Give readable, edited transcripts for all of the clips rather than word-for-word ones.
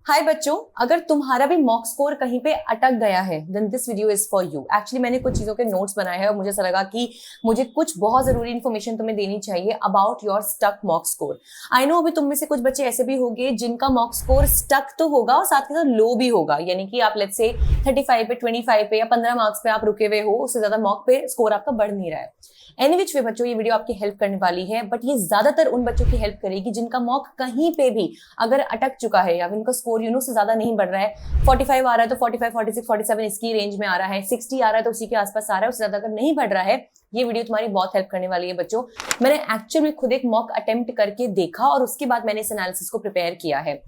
हाय बच्चों, अगर तुम्हारा भी मॉक स्कोर कहीं पे अटक गया है then this video is for you. Actually मैंने कुछ चीजों के नोट्स बनाए हैं और मुझे ऐसा लगा कि मुझे कुछ बहुत जरूरी इन्फॉर्मेशन तुम्हें देनी चाहिए about your stuck mock score. I know अभी तुम में से कुछ बच्चे ऐसे भी होंगे जिनका मॉक स्कोर स्टक तो होगा और साथ के साथ लो भी होगा, यानी कि आप लेट्स से 35 पे 25 पे या 15 मार्क्स पे आप रुके हुए हो, उससे ज्यादा मॉक पे स्कोर आपका बढ़ नहीं रहा है। एनी विच वे बच्चों, ये वीडियो आपकी हेल्प करने वाली है, बट ये ज्यादातर उन बच्चों की हेल्प करेगी जिनका मॉक कहीं पे भी अगर अटक चुका है या उनका स्कोर से ज्यादा नहीं बढ़ रहा है। 45 आ रहा है तो 45, 46, 47 इसकी रेंज में आ रहा है, 60 आ रहा है तो उसी के आसपास आ रहा है, उससे ज्यादा अगर नहीं बढ़ रहा है, ये वीडियो तुम्हारी बहुत हेल्प करने वाली है बच्चों। मैंने एक्चुअली में खुद एक मॉक अटेम्प्ट करके देखा और उसके बाद मैंने इस एनालिसिस को प्रिपेयर किया है।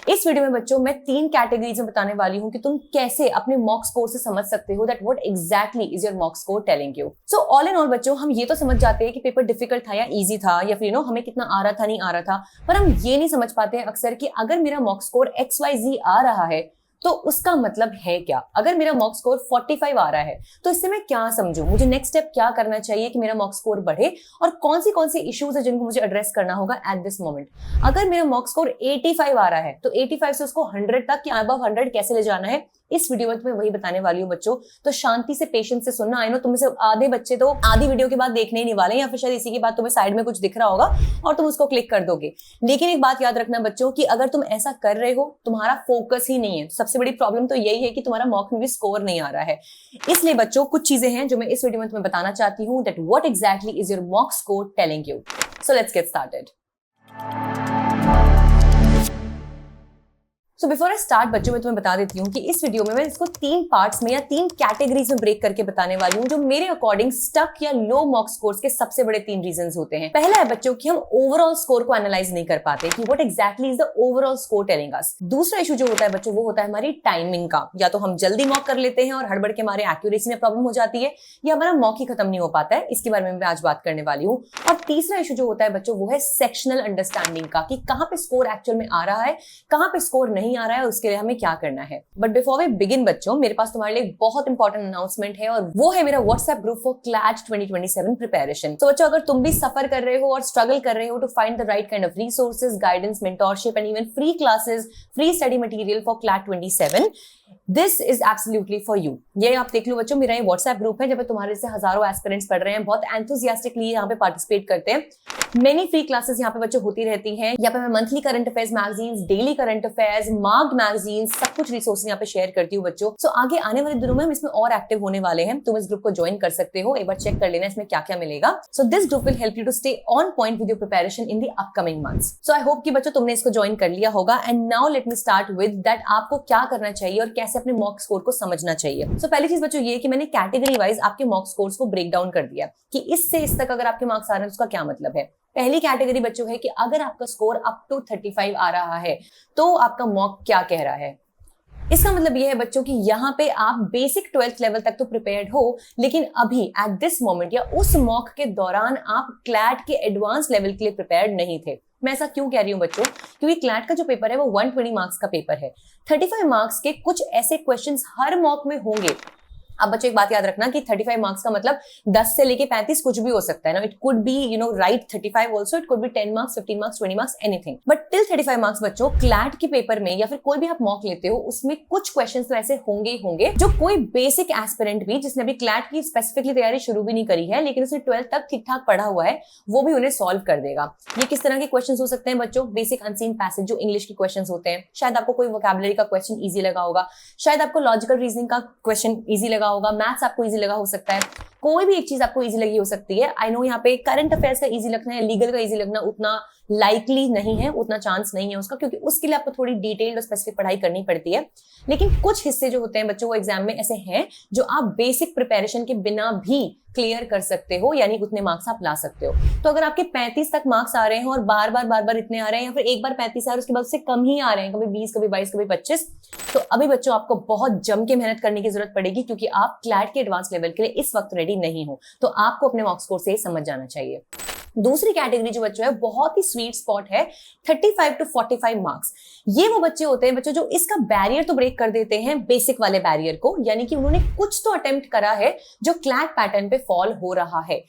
इस वीडियो में बच्चों मैं 3 कैटेगरीज में बताने वाली हूं कि तुम कैसे अपने मॉक स्कोर से समझ सकते हो that what exactly is your mock score telling you. So all in all बच्चों, हम ये तो समझ जाते हैं कि पेपर डिफिकल्ट था या इजी था या फिर हमें कितना आ रहा था नहीं आ रहा था, पर हम ये नहीं समझ पाते हैं अक्सर कि अगर मेरा मॉक स्कोर XYZ आ रहा है तो उसका मतलब है क्या। अगर मेरा मॉक स्कोर 45 आ रहा है तो इससे मैं क्या समझूं, मुझे नेक्स्ट स्टेप क्या करना चाहिए कि मेरा मॉक स्कोर बढ़े और कौन सी इश्यूज है जिनको मुझे एड्रेस करना होगा एट दिस मोमेंट। अगर मेरा मॉक स्कोर 85 आ रहा है तो 85 से उसको 100 तक या अबव 100 कैसे ले जाना है, इस वीडियो में तुम्हें वही बताने वाली हूँ बच्चों। तो शांति से पेशेंस से सुनना। आई नो तुम में से आधे बच्चे तो आधी वीडियो के बाद देखने ही नहीं वाले, या फिर शायद इसी के बाद तुम्हें साइड में कुछ दिख रहा होगा और तुम उसको क्लिक कर दोगे। लेकिन एक बात याद रखना बच्चों कि अगर तुम ऐसा कर रहे हो, तुम्हारा फोकस ही नहीं है। सबसे बड़ी प्रॉब्लम तो यही है कि तुम्हारा मॉक में भी स्कोर नहीं आ रहा है। इसलिए बच्चों कुछ चीजें हैं जो मैं इस वीडियो में तुम्हें बताना चाहती हूँ that what exactly is your mock score telling you. So let's get started. So before I start बच्चों, मैं तुम्हें बता देती हूँ कि इस वीडियो में मैं इसको 3 पार्ट्स में या 3 कैटेगरीज में ब्रेक करके बताने वाली हूँ जो मेरे अकॉर्डिंग स्टक या लो मॉक स्कोर्स के सबसे बड़े 3 रीजंस होते हैं। पहला है बच्चों कि हम ओवरऑल स्कोर को एनालाइज नहीं कर पाते कि what exactly is the overall score telling us. दूसरा इशू जो होता है बच्चों वो होता है हमारी टाइमिंग का, या तो हम जल्दी मॉक कर लेते हैं और हड़बड़ के हमारे एक्यूरेसी में प्रॉब्लम हो जाती है, या हमारा मॉक ही खत्म नहीं हो पाता है। इसके बारे में मैं आज बात करने वाली हूँ। और तीसरा इशू जो होता है बच्चों वो है सेक्शनल अंडरस्टैंडिंग का, कि कहाँ पे स्कोर एक्चुअल में आ रहा है, कहाँ पे स्कोर नहीं आ रहा है, उसके लिए हमें क्या करना है। बट बिफोर वी बिगिन बच्चों, मेरे पास तुम्हारे लिए बहुत इंपॉर्टेंट अनाउंसमेंट है और वो है मेरा WhatsApp group for CLAT 2027 preparation. तो बच्चों, अगर तुम भी सफर कर रहे हो और स्ट्रगल कर रहे हो to find the right kind of resources, guidance, mentorship and even free classes, free study material for CLAT 27, this is absolutely for you. ये आप देख लो बच्चों, मेरा ये व्हाट्सएप ग्रुप है जब तुम्हारे से हजारों एस्पिरेंट्स पढ़ रहे हैं, बहुत एंथुसियास्टिकली यहाँ पे पार्टिसिपेट करते हैं। मेनी फ्री क्लासेस यहाँ पे बच्चों होती रहती हैं। यहाँ पे मैं monthly current affairs magazines, daily current affairs, marked magazines, सब कुछ रिसोर्सेज यहाँ पे शेयर करती हूँ बच्चों। सो आगे आने वाले दिनों में हम इसमें और एक्टिव होने वाले हैं। तुम इस ग्रुप को ज्वाइन कर सकते हो, एक बार चेक कर लेना इसमें क्या क्या मिलेगा। So this group will help you to stay on point with your preparation in the upcoming months. So I hope कि बच्चों तुमने इसको ज्वाइन कर लिया होगा। And now let me start with that आपको क्या करना चाहिए और कैसे अपने मॉक स्कोर को समझना चाहिए। सो पहली चीज बच्चों ये कि मैंने कैटेगरी वाइज आपके मॉक स्कोर्स को ब्रेक डाउन कर दिया कि इससे इस तक अगर आपके मार्क्स आ रहे हैं उसका क्या मतलब है। पहली कैटेगरी बच्चों है कि अगर आपका स्कोर अप टू 35 आ रहा है तो आपका मॉक क्या कह रहा है। इसका मतलब यह है बच्चों कि यहाँ पे आप बेसिक 12th लेवल तक तो प्रिपेयर्ड हो, लेकिन अभी एट दिस मोमेंट या उस मॉक के दौरान आप क्लैट के एडवांस लेवल के लिए प्रिपेयर्ड नहीं थे। मैं ऐसा क्यों कह रही हूँ बच्चों, क्योंकि क्लैट का जो पेपर है वो 120 मार्क्स का पेपर है। 35 मार्क्स के कुछ ऐसे क्वेश्चंस हर मॉक में होंगे। अब बच्चों एक बात याद रखना कि 35 मार्क्स का मतलब 10 से लेके 35 कुछ भी हो सकता है ना। It could be right 35 also, it could be 10 marks, 15 marks, 20 marks, anything. But till 35 marks बच्चों क्लैट के पेपर में या फिर कोई भी आप मॉक लेते हो उसमें कुछ क्वेश्चंस तो ऐसे होंगे ही होंगे जो कोई बेसिक एस्पिरेंट भी जिसने अभी क्लैट की स्पेसिफिकली तैयारी शुरू भी नहीं करी है लेकिन उसने 12th तक ठीक ठाक पढ़ा हुआ है, वो भी उन्हें सॉल्व कर देगा। ये किस तरह के क्वेश्चंस हो सकते हैं बच्चों? बेसिक अनसीन पैसेज जो इंग्लिश के क्वेश्चंस होते हैं, शायद आपको कोई वोकैबुलरी का क्वेश्चन इजी लगा होगा, शायद आपको लॉजिकल रीजनिंग का क्वेश्चन इजी लगा होगा, मैथ्स आपको इजी लगा हो सकता है, कोई भी एक चीज आपको इजी लगी हो सकती है। आई नो यहाँ पे करंट अफेयर्स का इजी लगना है, लीगल का इजी लगना उतना लाइकली नहीं है, उतना चांस नहीं है उसका, क्योंकि उसके लिए आपको थोड़ी डिटेल्ड और स्पेसिफिक पढ़ाई करनी पड़ती है। लेकिन कुछ हिस्से जो होते हैं बच्चों वो एग्जाम में ऐसे हैं जो आप बेसिक प्रिपरेशन के बिना भी क्लियर कर सकते हो, यानी उतने मार्क्स आप ला सकते हो। तो अगर आपके 35 तक मार्क्स आ रहे हैं और बार बार इतने आ रहे हैं या फिर एक बार 35 आ रहे हैं उसके बाद उससे कम ही आ रहे हैं, कभी 20, कभी 22, कभी 25, तो अभी बच्चों आपको बहुत जम के मेहनत करने की जरूरत पड़ेगी, क्योंकि आप क्लैट के एडवांस लेवल के लिए इस वक्त रेडी नहीं हो। तो आपको अपने मॉक स्कोर से समझ जाना चाहिए। दूसरी कैटेगरी जो बच्चों है बहुत ही स्वीट स्पॉट है 35 टू 45 मार्क्स। ये वो बच्चे होते हैं बच्चों जो इसका बैरियर तो ब्रेक कर देते हैं, बेसिक वाले बैरियर को, यानी कि उन्होंने कुछ तो अटेम्प्ट करा है जो क्लैट पैटर्न पे फॉल हो रहा है।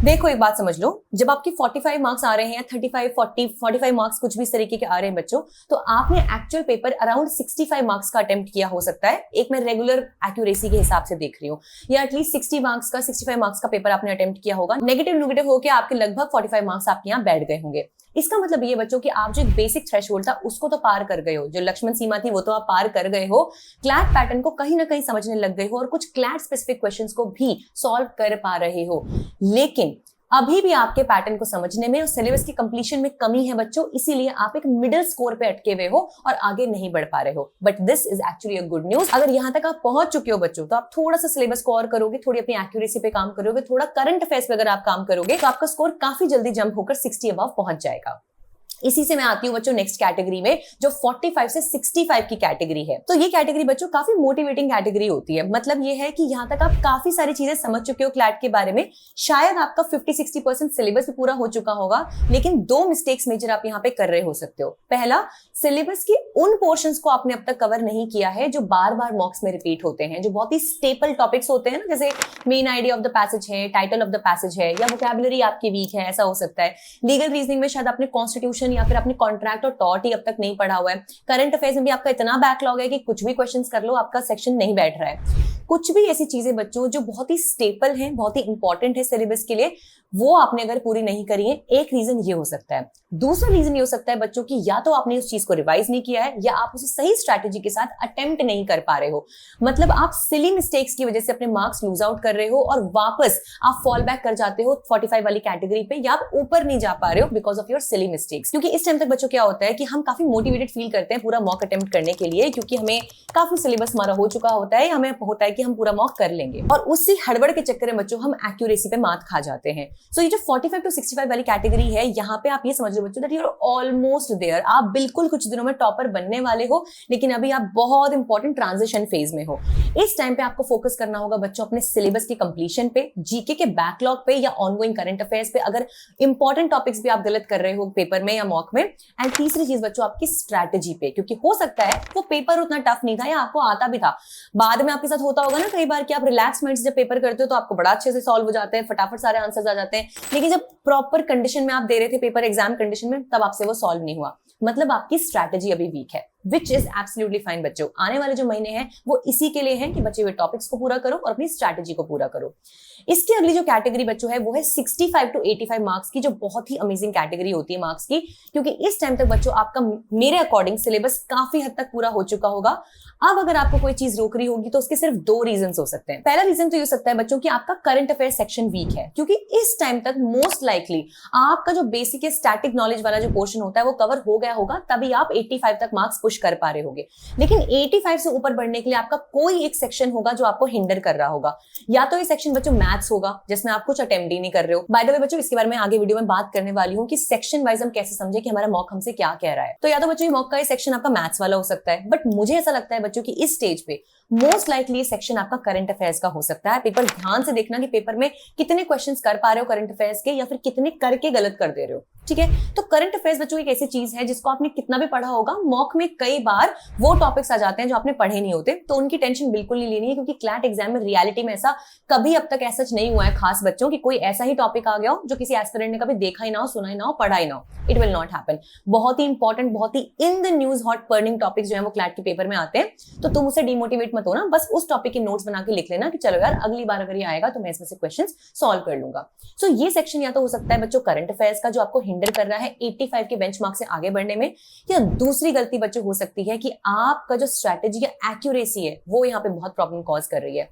देखो एक बात समझ लो, जब आपके 45 मार्क्स आ रहे हैं या 35, 40, 45 मार्क्स कुछ भी इस तरीके के आ रहे हैं बच्चों, तो आपने एक्चुअल पेपर अराउंड 65 मार्क्स का अटेम्प्ट किया हो सकता है। एक मैं रेगुलर एक्यूरेसी के हिसाब से देख रही हूँ, या एटलीस्ट 60 मार्क्स का 65 मार्क्स का पेपर आपने अटेम्प्ट किया होगा। नेगेटिव होकर आपके लगभग 45 मार्क्स आपके यहाँ बैठ गए होंगे। इसका मतलब ये बच्चों कि आप जो बेसिक थ्रेशोल्ड था उसको तो पार कर गए हो, जो लक्ष्मण सीमा थी वो तो आप पार कर गए हो, क्लैट पैटर्न को कहीं ना कहीं समझने लग गए हो और कुछ क्लैट स्पेसिफिक क्वेश्चंस को भी सॉल्व कर पा रहे हो। लेकिन अभी भी आपके पैटर्न को समझने में और सिलेबस की कंप्लीशन में कमी है बच्चों, इसीलिए आप एक मिडिल स्कोर पे अटके हुए हो और आगे नहीं बढ़ पा रहे हो। But this is actually a good news. अगर यहां तक आप पहुंच चुके हो बच्चों, तो आप थोड़ा सा सिलेबस को और करोगे, थोड़ी अपनी एक्यूरेसी पे काम करोगे, थोड़ा करंट अफेयर्स पे अगर आप काम करोगे, तो आपका स्कोर काफी जल्दी जंप होकर 60 अबव पहुंच जाएगा। इसी से मैं आती हूँ बच्चों नेक्स्ट कैटेगरी में, जो 45 से 65 की कैटेगरी है। तो ये कैटेगरी बच्चों काफी मोटिवेटिंग कैटेगरी होती है। मतलब ये है कि यहाँ तक आप काफी सारी चीजें समझ चुके हो क्लैट के बारे में, शायद आपका 50-60% सिलेबस भी पूरा हो चुका होगा, लेकिन दो मिस्टेक्स मेजर आप यहाँ पे कर रहे हो सकते हो। पहला, सिलेबस के उन पोर्शंस को आपने अब तक कवर नहीं किया है जो बार बार मॉक्स में रिपीट होते हैं, जो बहुत ही स्टेपल टॉपिक्स होते हैं ना, जैसे main idea of the passage है, टाइटल ऑफ द पैसेज है, या वोकैबुलरी आपकी वीक है, ऐसा हो सकता है। लीगल रीजनिंग में शायद आपने कॉन्स्टिट्यूशन या फिर आपने कॉन्ट्रैक्ट और टॉट ही अब तक नहीं पढ़ा हुआ है। करंट अफेयर्स में भी आपका इतना बैकलॉग है कि कुछ भी क्वेश्चंस कर लो आपका सेक्शन नहीं बैठ रहा है। कुछ भी ऐसी चीजें बच्चों जो बहुत ही स्टेपल हैं, बहुत ही इंपॉर्टेंट है सिलेबस के लिए, वो आपने अगर पूरी नहीं करी है, एक रीजन ये हो सकता है। दूसरा रीजन ये हो सकता है बच्चों की या तो आपने उस चीज को रिवाइज नहीं किया है, या आप उसे सही स्ट्रैटेजी के साथ अटेम्प्ट नहीं कर पा रहे हो। मतलब आप सिली मिस्टेक्स की वजह से अपने मार्क्स लूज आउट कर रहे हो और वापस आप फॉल बैक कर जाते हो 45 वाली कैटेगरी पे, या आप ऊपर नहीं जा पा रहे हो because of your silly mistakes. क्योंकि इस टाइम तक बच्चों क्या होता है कि हम काफी मोटिवेटेड फील करते हैं पूरा मॉक अटेम्प्ट करने के लिए, क्योंकि हमें काफी सिलेबस हमारा हो चुका होता है, हमें होता है कि हम पूरा मॉक कर लेंगे, और उसी हड़बड़ के चक्कर में बच्चों हम एक्यूरेसी पे मात खा जाते हैं। सो ये जो 45 to 65 वाली कैटेगरी है, यहाँ पे आप ये समझ लो बच्चों that you are almost there. आप बिल्कुल कुछ दिनों में टॉपर बनने वाले हो, लेकिन अभी आप बहुत इंपॉर्टेंट ट्रांजिशन फेज में हो। इस टाइम पे आपको फोकस करना होगा बच्चों अपने सिलेबस की कंप्लीशन पे, जीके के बैकलॉग पे, या ऑनगोइंग करंट अफेयर्स पे, अगर इंपॉर्टेंट टॉपिक्स भी आप गलत कर रहे हो पेपर में या मॉक में। एंड तीसरी चीज बच्चों आपकी स्ट्रैटेजी पे, क्योंकि हो सकता है वो पेपर उतना टफ नहीं था या आपको आता भी था, बाद में आपके साथ होता होगा ना कई बार कि आप रिलैक्स माइंड से जब पेपर करते हो तो आपको बड़ा अच्छे से सॉल्व हो जाते हैं, फटाफट सारे आंसर्स आ जाते हैं, लेकिन जब प्रॉपर कंडीशन में आप दे रहे थे पेपर, एग्जाम कंडीशन में, तब आपसे वो सॉल्व नहीं हुआ। मतलब आपकी स्ट्रैटेजी अभी वीक है, विच इज एब्सोल्युटली फाइन बच्चों। आने वाले जो महीने हैं वो इसी के लिए हैं कि बचे हुए टॉपिक्स को पूरा करो और अपनी स्ट्रैटेजी को पूरा करो। इसकी अगली जो कैटेगरी बच्चों है वो है 65 to 85 मार्क्स की, जो बहुत ही अमेजिंग कैटेगरी होती है मार्क्स की, क्योंकि इस टाइम तक बच्चों आपका मेरे अकॉर्डिंग सिलेबस काफी हद तक पूरा हो चुका होगा। अब अगर आपको कोई चीज रोक रही होगी तो उसके सिर्फ दो रीजन हो सकते हैं। पहला रीजन तो ये हो सकता है बच्चों कि आपका करंट अफेयर सेक्शन वीक है, क्योंकि इस टाइम तक मोस्ट लाइकली आपका जो बेसिक स्टैटिक नॉलेज वाला जो पोर्शन होता है वो कवर हो गया होगा, तभी आप 85 तक मार्क्स पुश कर पा रहे होगे। लेकिन 85 से ऊपर बढ़ने के लिए आपका कोई एक सेक्शन होगा जो आपको हिंडर कर रहा होगा। या तो ये सेक्शन बच्चों मैथ्स होगा, जिसमें आप कुछ अटेम्प्ट ही नहीं कर रहे हो। बाय द वे बच्चों, इसके बारे में आगे वीडियो में बात करने वाली हूँ कि सेक्शन वाइज हम कैसे समझे कि हमारा मॉक हमसे क्या कह रहा है। तो या तो बच्चों ये मॉक का ये सेक्शन आपका मैथ्स वाला हो सकता है, बट मुझे ऐसा लगता है बच्चों की इस स्टेज पे मोस्ट लाइकली ये सेक्शन आपका करंट अफेयर्स का हो सकता है। पेपर ध्यान से देखना कि पेपर में कितने क्वेश्चंस कर पा रहे हो करंट अफेयर्स के, या फिर कितने करके गलत कर दे रहे हो। ठीक है, तो करंट अफेयर्स बच्चों एक ऐसी चीज है जिसको आपने कितना भी पढ़ा होगा, मॉक में कई बार वो टॉपिक्स आ जाते हैं जो आपने पढ़े नहीं होते, तो उनकी टेंशन बिल्कुल नहीं लेनी है, क्योंकि क्लैट एग्जाम में रियलिटी में ऐसा कभी अब तक ऐसा नहीं हुआ है खास बच्चों कि कोई ऐसा ही टॉपिक आ गया हो जो किसी एस्पिरेंट ने कभी देखा ही ना हो, सुना ही ना हो, पढ़ा ही ना हो। It will not happen. बहुत ही इंपॉर्टेंट, बहुत ही in the news hot burning topics जो है वो क्लैट के पेपर में आते हैं, तो तुम उसे डिमोटिवेट मत होना, बस उस टॉपिक के नोट्स बना के लिख लेना कि चलो यार अगली बार अगर ये आएगा तो मैं इसमें से क्वेश्चंस सॉल्व कर लूंगा। सो ये सेक्शन या तो हो सकता है बच्चों करंट अफेयर्स का, जो आपको हिंडर कर रहा है 85 के बेंचमार्क से आगे बढ़ने में, या दूसरी गलती बच्चों हो सकती है कि आपका जो स्ट्रैटेजी या एक्यूरेसी है वो यहाँ पे बहुत प्रॉब्लम कॉज कर रही है।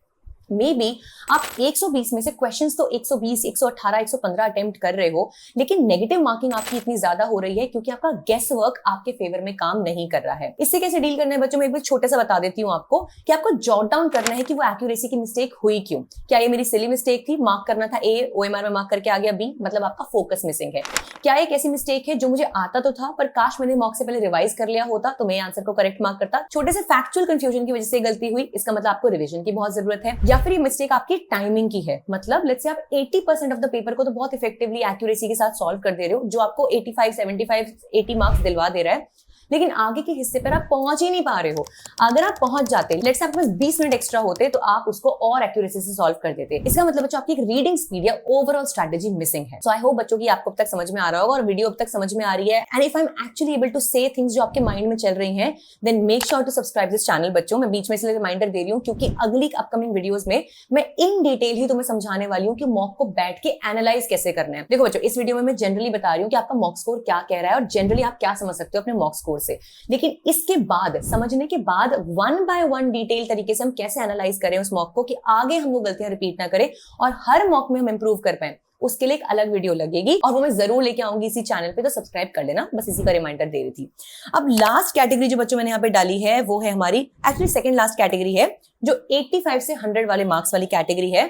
मे बी आप 120 में से क्वेश्चंस तो 120, 118, 115 अटेम्प्ट कर रहे हो, लेकिन नेगेटिव मार्किंग आपकी इतनी ज्यादा हो रही है क्योंकि आपका गेस वर्क आपके फेवर में काम नहीं कर रहा है। इससे कैसे डील करना है बच्चों, मैं एक बार छोटे सा बता देती हूँ आपको कि आपको जॉट डाउन करना है कि वो एक्यूरेसी की मिस्टेक हुई क्यों। क्या ये मेरी सिली मिस्टेक थी, मार्क करना था A, OMR में मार्क करके आ गया B, मतलब आपका फोकस मिसिंग है। क्या एक ऐसी मिस्टेक है जो मुझे आता तो था पर काश मैंने मॉक से पहले रिवाइज कर लिया होता तो मैं आंसर को करेक्ट मार्क करता। छोटे से फैक्चुअल कंफ्यूजन की वजह से गलती हुई, इसका मतलब आपको रिविजन की बहुत जरूरत है। या फिर ये मिस्टेक आपकी टाइमिंग की है, मतलब लेट्स से आप 80% ऑफ द पेपर को तो बहुत इफेक्टिवली एक्यूरेसी के साथ सॉल्व कर दे रहे हो, जो आपको 85, 75, 80 मार्क्स दिलवा दे रहा है, लेकिन आगे के हिस्से पर आप पहुंच ही नहीं पा रहे हो। अगर आप पहुंच जाते, लेट्स से आपके पास 20 मिनट एक्स्ट्रा होते तो आप उसको और एक्यूरेसी से सॉल्व कर देते। इसका मतलब बच्चों आपकी एक रीडिंग स्पीड या ओवरऑल स्ट्रेटेजी मिसिंग है। सो आई होप बच्चों की आपको अब तक समझ में आ रहा होगा और वीडियो अब तक समझ में आ रही है। And if I am actually able to say things जो आपके माइंड में चल रही हैं, then make sure to subscribe this channel बच्चों। मैं बीच में इसलिए रिमाइंडर दे रही हूँ क्योंकि अगली अपकमिंग वीडियोस में मैं इन डिटेल ही तुम्हें समझाने वाली हूँ कि मॉक को बैठ के एनालाइज कैसे करना है। देखो बच्चों, इस वीडियो में मैं जनरली बता रही हूँ कि आपका मॉक स्कोर क्या कह रहा है और जनरली आप क्या समझ सकते हो अपने मॉक स्कोर से, लेकिन इसके बाद, समझने के बाद, वन बाय वन डिटेल तरीके से हम कैसे एनालाइज करें उस मॉक को कि आगे हम वो गलतियां रिपीट ना करें और हर मॉक में हम इंप्रूव कर पाए, उसके लिए एक अलग वीडियो लगेगी और वो मैं जरूर लेके आऊंगी इसी चैनल पे, तो सब्सक्राइब कर लेना। बस इसी का रिमाइंडर दे रही थी। अब लास्ट कैटेगरी जो बच्चों मैंने यहाँ पे डाली है वो है हमारी, एक्चुअली सेकंड लास्ट कैटेगरी है, जो 85 से 100 वाले मार्क्स वाली कैटेगरी है।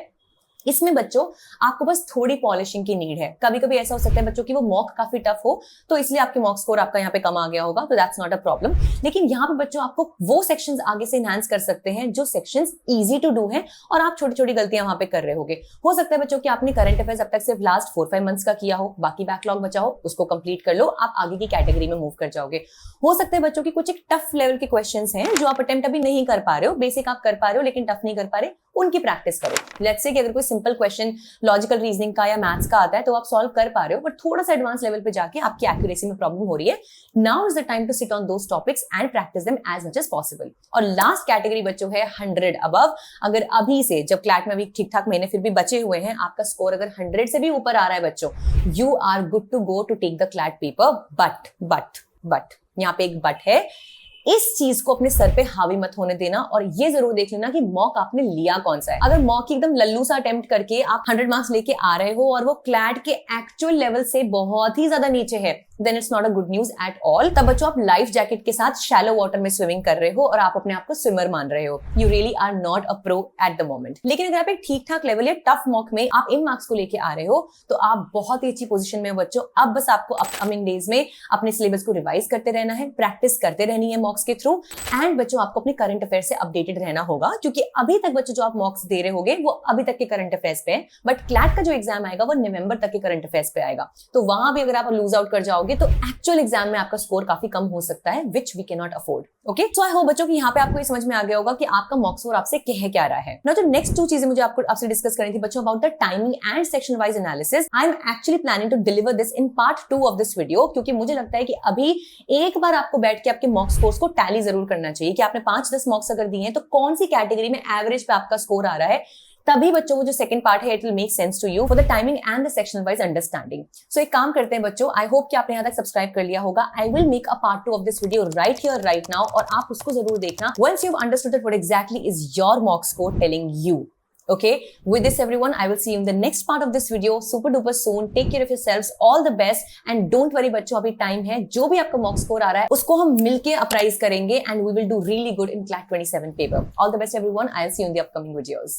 इसमें बच्चों आपको बस थोड़ी पॉलिशिंग की नीड है। कभी कभी ऐसा हो सकता है बच्चों की वो मॉक काफी टफ हो, तो इसलिए आपके मॉक स्कोर आपका यहाँ पे कम आ गया होगा, तो दैट्स नॉट अ प्रॉब्लम। लेकिन यहाँ पे बच्चों आपको वो सेक्शंस आगे से एनहांस कर सकते हैं जो सेक्शंस इजी टू डू हैं और आप छोटी छोटी गलतियां वहां पे कर रहे होगे। हो सकता है बच्चों कि आपने करंट अफेयर्स अब तक सिर्फ लास्ट 4-5 मंथ्स का किया हो, बाकी बैकलॉग बचा हो, उसको कंप्लीट कर लो, आप आगे की कैटेगरी में मूव कर जाओगे। हो सकता है बच्चों की कुछ एक टफ लेवल के क्वेश्चंस हैं जो आप अटेम्प्ट अभी नहीं कर पा रहे हो, बेसिक आप कर पा रहे हो लेकिन टफ नहीं कर पा रहे, उनकी प्रैक्टिस करो। लेट्स से कि अगर कोई सिंपल क्वेश्चन लॉजिकल रीजनिंग का या मैथ्स का आता है तो आप सॉल्व कर पा रहे हो, बट थोड़ा सा एडवांस लेवल पे जाके आपकी एक्यूरेसी में प्रॉब्लम हो रही है। Now is the time to sit on those topics and practice them as much as possible. और लास्ट कैटेगरी बच्चों है 100 अबव। अगर अभी से, जब क्लैट में अभी ठीक ठाक महीने फिर भी बचे हुए हैं, आपका स्कोर अगर 100 से भी ऊपर आ रहा है बच्चों, you are good to go to take the CLAT paper. But यहाँ पे एक बट है, इस चीज को अपने सर पे हावी मत होने देना और ये जरूर देख लेना कि मॉक आपने लिया कौन सा है। अगर मॉक एकदम लल्लू सा अटेम्प्ट करके आप 100 मार्क्स लेके आ रहे हो और वो क्लैट के एक्चुअल लेवल से बहुत ही ज्यादा नीचे है, then it's not a good news at all. तब बच्चों आप लाइफ जैकेट के साथ शैलो वाटर में स्विमिंग कर रहे हो और आप अपने आप को स्विमर मान रहे हो। You really are not a pro at the moment. लेकिन अगर आप एक ठीक ठाक लेवल या टफ मॉक में आप इन मार्क्स को लेके आ रहे हो तो आप बहुत ही अच्छी पोजीशन में हो बच्चों। अब बस आपको अपकमिंग डेज में अपने सिलेबस को रिवाइज करते रहना है, प्रैक्टिस करते रहनी है मॉक्स के थ्रू, एंड बच्चों आपको अपने करंट अफेयर से अपडेटेड रहना होगा, क्योंकि अभी तक बच्चों जो आप मॉक्स दे रहे होगे वो अभी तक के करंट अफेयर्स पे है, बट क्लैट का जो एग्जाम आएगा वो नवंबर तक के करंट अफेयर्स पे आएगा। तो वहां भी अगर आप लूज आउट कर जाओगे तो एक्चुअल एग्जाम में आपका स्कोर काफी कम हो सकता है, which we can not afford. Okay, so I hope बच्चों कि यहाँ पे आपको ये समझ में आ गया होगा कि आपका मॉक स्कोर आपसे कह क्या रहा है। ना, जो नेक्स्ट 2 चीजें मुझे आपसे डिस्कस करनी थी बच्चों, about the timing and section wise analysis. I am actually planning to deliver this in part 2 of this video, क्योंकि मुझे लगता है कि अभी एक बार आपको बैठ के आपके मॉक स्कोर्स को टैली जरूर करना चाहिए कि आपने 5-10 मॉक्स अगर दिए हैं तो कौन सी कैटेगरी में एवरेज पे आपका स्कोर आ रहा है। तभी बच्चों वो जो सेकंड पार्ट है, it will make sense to you for the timing and the section wise understanding. So एक काम करते हैं बच्चों, आई होप कि आपने यहाँ तक सब्सक्राइब कर लिया होगा। I will make a part 2 of this video right here right now, और आप उसको जरूर देखना once you have understood that what exactly is your mock score telling you. Okay, with this everyone, I will see you in the next part of this video super duper soon. Take care of yourselves, all the best, and don't worry बच्चों, अभी time है। जो भी आपका mock score आ रहा है उसको हम मिलके अप्राइज करेंगे and we will do really good in CLAT 27 paper. All the best everyone. I'll see you in the upcoming videos.